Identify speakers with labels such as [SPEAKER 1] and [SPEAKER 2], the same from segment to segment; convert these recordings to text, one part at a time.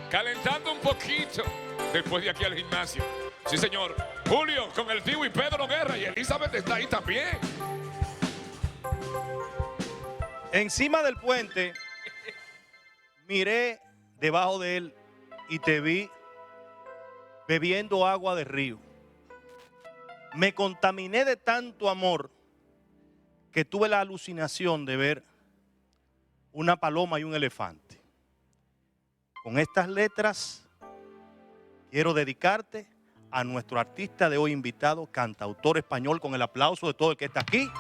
[SPEAKER 1] calentando un poquito después de aquí al gimnasio. Sí, señor. Julio con el tío y Pedro Guerra, y Elizabeth está ahí también.
[SPEAKER 2] Encima del puente, miré debajo de él y te vi bebiendo agua de río. Me contaminé de tanto amor que tuve la alucinación de ver una paloma y un elefante. Con estas letras quiero dedicarte a nuestro artista de hoy invitado, cantautor español, con el aplauso de todo el que está aquí,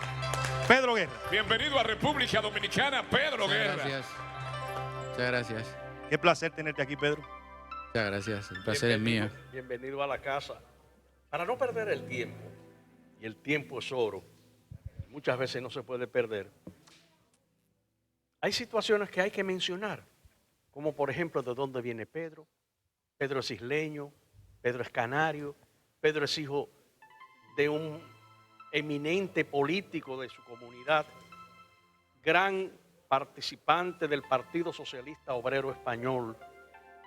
[SPEAKER 2] Pedro Guerra.
[SPEAKER 1] Bienvenido a República Dominicana, Pedro Guerra.
[SPEAKER 3] Gracias. Muchas gracias.
[SPEAKER 2] Qué placer tenerte aquí, Pedro.
[SPEAKER 3] Muchas gracias. El placer es mío.
[SPEAKER 4] Bienvenido a la casa. Para no perder el tiempo, y el tiempo es oro, muchas veces no se puede perder, hay situaciones que hay que mencionar, como por ejemplo de dónde viene Pedro. Pedro es isleño, Pedro es canario, Pedro es hijo de un eminente político de su comunidad, gran participante del Partido Socialista Obrero Español.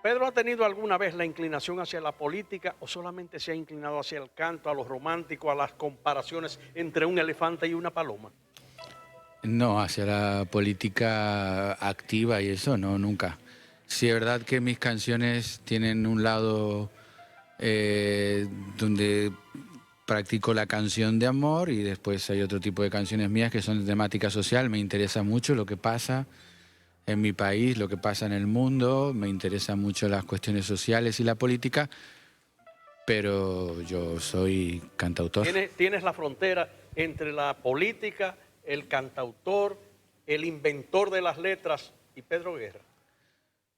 [SPEAKER 4] ¿Pedro ha tenido alguna vez la inclinación hacia la política o solamente se ha inclinado hacia el canto, a lo romántico, a las comparaciones entre un elefante y una paloma?
[SPEAKER 3] No, hacia la política activa y eso, no, nunca. Sí, es verdad que mis canciones tienen un lado donde practico la canción de amor y después hay otro tipo de canciones mías que son de temática social. Me interesa mucho lo que pasa en mi país, lo que pasa en el mundo, me interesan mucho las cuestiones sociales y la política, pero yo soy cantautor.
[SPEAKER 4] Tienes la frontera entre la política, el cantautor, el inventor de las letras y Pedro Guerra.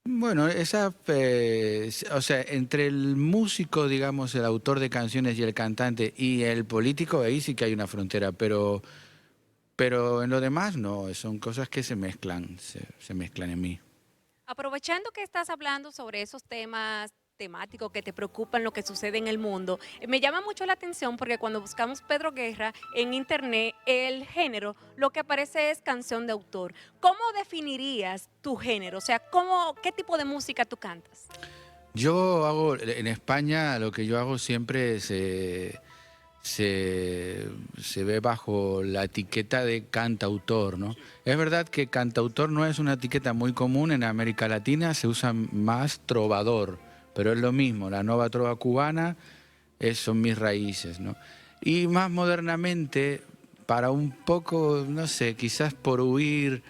[SPEAKER 3] Bueno, o sea, entre el músico, digamos, el autor de canciones y el cantante y el político, ahí sí que hay una frontera, pero en lo demás no, son cosas que se mezclan, se mezclan en mí.
[SPEAKER 5] Aprovechando que estás hablando sobre esos temas temáticos que te preocupan, lo que sucede en el mundo, me llama mucho la atención porque cuando buscamos Pedro Guerra en internet, el género, lo que aparece es canción de autor. ¿Cómo definirías tu género? O sea, ¿qué tipo de música tú cantas?
[SPEAKER 3] Yo hago, en España, lo que yo hago siempre se ve bajo la etiqueta de cantautor, ¿no? Es verdad que cantautor no es una etiqueta muy común en América Latina, se usa más trovador, pero es lo mismo, la nueva trova cubana son mis raíces, ¿no? Y más modernamente, para un poco, no sé, quizás por huir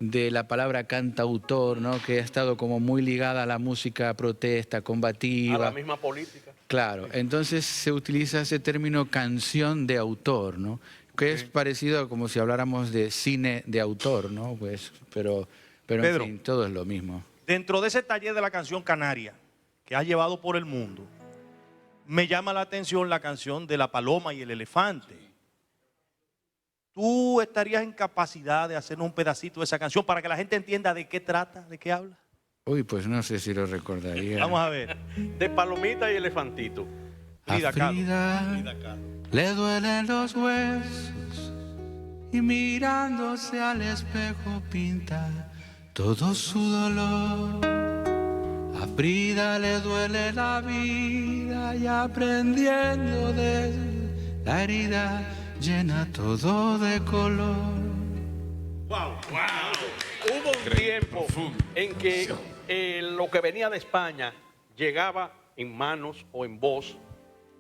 [SPEAKER 3] de la palabra cantautor, ¿no? Que ha estado como muy ligada a la música protesta, combativa.
[SPEAKER 4] A la misma política.
[SPEAKER 3] Claro, entonces se utiliza ese término canción de autor, ¿no? Que es parecido a como si habláramos de cine de autor, ¿no? Pues, pero
[SPEAKER 2] Pedro,
[SPEAKER 3] en fin, todo es lo mismo.
[SPEAKER 2] Dentro de ese taller de la canción canaria que has llevado por el mundo, me llama la atención la canción de la paloma y el elefante. ¿Tú estarías en capacidad de hacer un pedacito de esa canción para que la gente entienda de qué trata, de qué habla?
[SPEAKER 3] Uy, pues no sé si lo recordaría.
[SPEAKER 2] Vamos a ver.
[SPEAKER 4] De palomita y elefantito.
[SPEAKER 3] A Frida le duelen los huesos y mirándose al espejo pinta todo su dolor. A Frida le duele la vida y aprendiendo de la herida llena todo de color.
[SPEAKER 4] Wow. Hubo un tiempo en que lo que venía de España llegaba en manos o en voz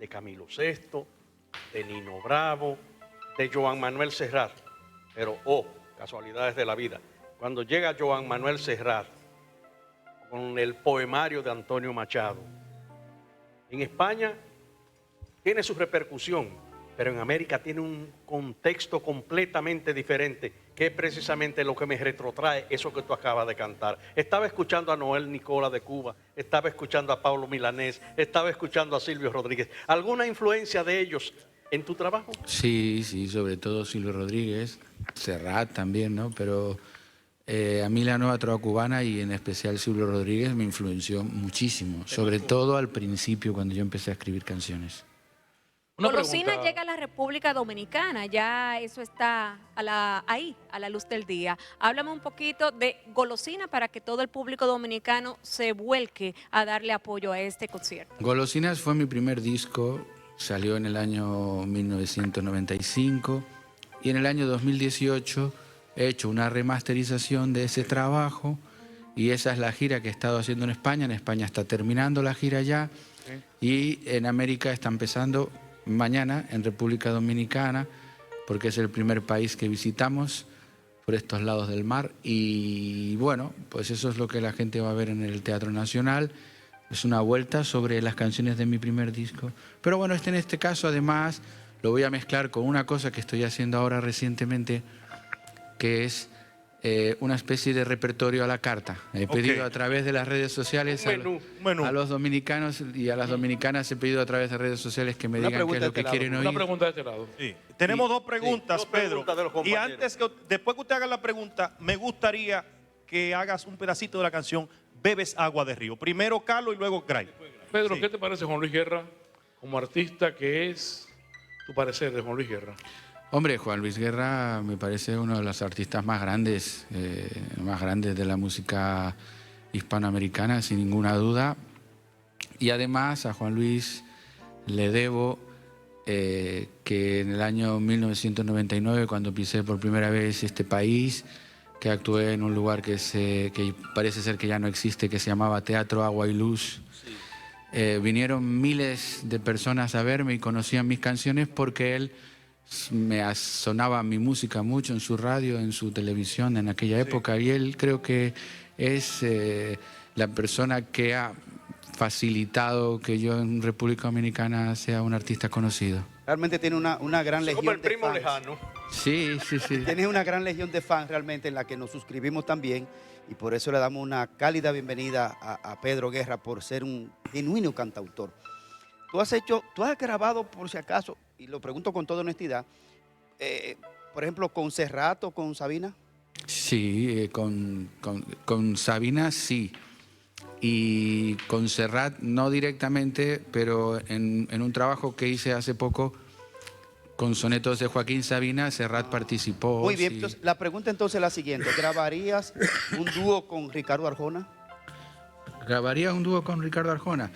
[SPEAKER 4] de Camilo VI, de Nino Bravo, de Joan Manuel Serrat. Pero, casualidades de la vida, cuando llega Joan Manuel Serrat con el poemario de Antonio Machado, en España tiene su repercusión, pero en América tiene un contexto completamente diferente, que es precisamente lo que me retrotrae eso que tú acabas de cantar. Estaba escuchando a Noel Nicola de Cuba, estaba escuchando a Pablo Milanés, estaba escuchando a Silvio Rodríguez. ¿Alguna influencia de ellos en tu trabajo?
[SPEAKER 3] Sí, sobre todo Silvio Rodríguez, Serrat también, ¿no? Pero a mí la nueva trova cubana y en especial Silvio Rodríguez me influenció muchísimo, sobre todo al principio cuando yo empecé a escribir canciones.
[SPEAKER 4] Una
[SPEAKER 5] Golosina
[SPEAKER 4] pregunta.
[SPEAKER 5] llega a la República Dominicana, ya eso está ahí, a la luz del día. Háblame un poquito de Golosina para que todo el público dominicano se vuelque a darle apoyo a este concierto.
[SPEAKER 3] Golosinas fue mi primer disco, salió en el año 1995 y en el año 2018 he hecho una remasterización de ese trabajo y esa es la gira que he estado haciendo en España. En España está terminando la gira ya y en América está empezando mañana en República Dominicana porque es el primer país que visitamos por estos lados del mar y bueno, pues eso es lo que la gente va a ver en el Teatro Nacional. Es una vuelta sobre las canciones de mi primer disco. Pero bueno, en este caso además lo voy a mezclar con una cosa que estoy haciendo ahora recientemente, que es una especie de repertorio a la carta. He pedido a través de las redes sociales a los dominicanos y a las dominicanas, he pedido a través de redes sociales que me digan qué es lo que quieren oír.
[SPEAKER 4] Una pregunta de este lado.
[SPEAKER 2] Sí. Tenemos dos preguntas,
[SPEAKER 4] dos
[SPEAKER 2] Pedro.
[SPEAKER 4] preguntas de los
[SPEAKER 2] Y
[SPEAKER 4] compañeros.
[SPEAKER 2] después que usted haga la pregunta, me gustaría que hagas un pedacito de la canción Bebes agua de río. Primero Carlos y luego Gray.
[SPEAKER 4] Pedro,
[SPEAKER 2] Sí.
[SPEAKER 4] ¿qué te parece Juan Luis Guerra como artista? ¿Qué es tu parecer de Juan Luis Guerra?
[SPEAKER 3] Hombre, Juan Luis Guerra me parece uno de los artistas más grandes de la música hispanoamericana, sin ninguna duda. Y además a Juan Luis le debo que en el año 1999, cuando pisé por primera vez este país, que actué en un lugar que parece ser que ya no existe, que se llamaba Teatro Agua y Luz. Vinieron miles de personas a verme y conocían mis canciones porque él sonaba mi música mucho en su radio, en su televisión en aquella época y él creo que es la persona que ha facilitado que yo en República Dominicana sea un artista conocido.
[SPEAKER 6] Realmente tiene una gran legión
[SPEAKER 4] Como el
[SPEAKER 6] de
[SPEAKER 4] primo
[SPEAKER 6] fans.
[SPEAKER 4] lejano.
[SPEAKER 3] Sí, sí, sí.
[SPEAKER 6] Tiene una gran legión de fans realmente en la que nos suscribimos también y por eso le damos una cálida bienvenida a Pedro Guerra por ser un genuino cantautor. Tú has grabado por si acaso, y lo pregunto con toda honestidad, por ejemplo, con Serrat o con Sabina.
[SPEAKER 3] Sí, con Sabina sí. Y con Serrat no directamente, pero en un trabajo que hice hace poco con sonetos de Joaquín Sabina, Serrat participó.
[SPEAKER 6] Muy bien,
[SPEAKER 3] sí.
[SPEAKER 6] entonces, la pregunta entonces es la siguiente. ¿Grabarías un dúo con Ricardo Arjona?
[SPEAKER 3] ¿Grabaría un dúo con Ricardo Arjona?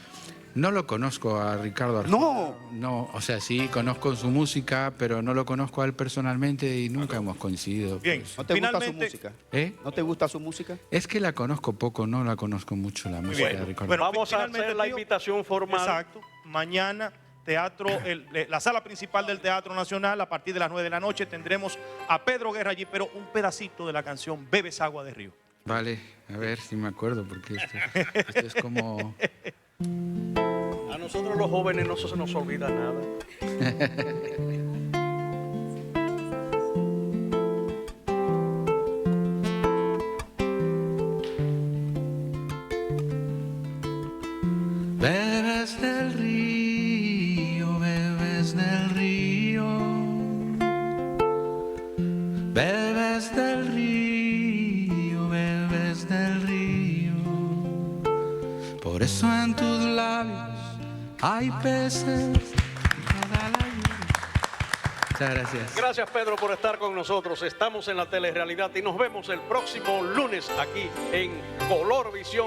[SPEAKER 3] No lo conozco a Ricardo Arjona.
[SPEAKER 6] No.
[SPEAKER 3] No, o sea, sí, conozco su música, pero no lo conozco a él personalmente y nunca hemos coincidido.
[SPEAKER 2] Bien,
[SPEAKER 6] ¿No te gusta su
[SPEAKER 2] finalmente.
[SPEAKER 6] música?
[SPEAKER 3] ¿Eh?
[SPEAKER 6] ¿No te gusta su música?
[SPEAKER 3] Es que la conozco poco, no la conozco mucho la música
[SPEAKER 2] bien.
[SPEAKER 3] de Ricardo.
[SPEAKER 2] Bueno,
[SPEAKER 4] Vamos a
[SPEAKER 2] finalmente,
[SPEAKER 4] hacer la
[SPEAKER 2] tío,
[SPEAKER 4] invitación formal.
[SPEAKER 2] Exacto. Mañana, la sala principal del Teatro Nacional, a partir de las 9 de la noche, tendremos a Pedro Guerra allí, pero un pedacito de la canción Bebes agua de río.
[SPEAKER 3] Vale, a ver si me acuerdo, porque esto es como...
[SPEAKER 4] A nosotros los jóvenes no se nos olvida nada.
[SPEAKER 3] Bebes del río, bebes del río, bebes del río, bebes del río. Por eso en tus labios hay peces. Muchas gracias.
[SPEAKER 4] Gracias, Pedro, por estar con nosotros. Estamos en la telerrealidad y nos vemos el próximo lunes aquí en Color Visión.